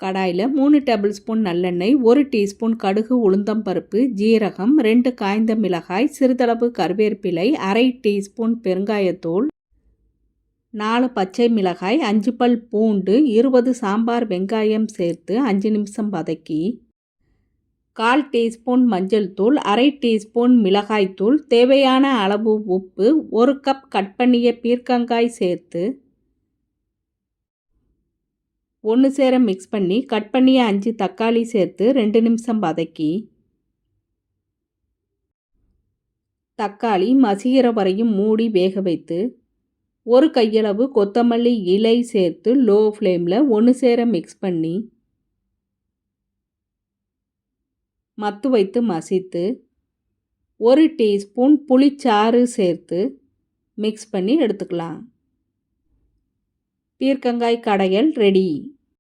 கடாயில் 3 table spoon நல்லெண்ணெய், 1 teaspoon கடுகு, உளுந்தம்பருப்பு, ஜீரகம், 2 காய்ந்த மிளகாய், சிறிதளவு கருவேப்பிலை, அரை டீஸ்பூன் பெருங்காயத்தூள், 4 பச்சை மிளகாய், 5 பல் பூண்டு, 20 சாம்பார் வெங்காயம் சேர்த்து 5 நிமிஷம் வதக்கி 1/4 டீஸ்பூன் மஞ்சள் தூள், அரை டீஸ்பூன் மிளகாய்த்தூள், தேவையான அளவு உப்பு, 1 கப் கட் பண்ணிய பீர்க்கங்காய் சேர்த்து 1 சேர மிக்ஸ் பண்ணி கட் பண்ணிய 5 தக்காளி சேர்த்து 2 நிமிஷம் வதக்கி தக்காளி மசிகிற வரையும் மூடி வேக வைத்து 1 கையளவு கொத்தமல்லி இலை சேர்த்து லோ ஃப்ளேமில் 1 சேர மிக்ஸ் பண்ணி மத்து வைத்து மசித்து 1 டீஸ்பூன் புளிச்சாறு சேர்த்து மிக்ஸ் பண்ணி எடுத்துக்கலாம். பீர்க்கங்காய் கடையல் ரெடி.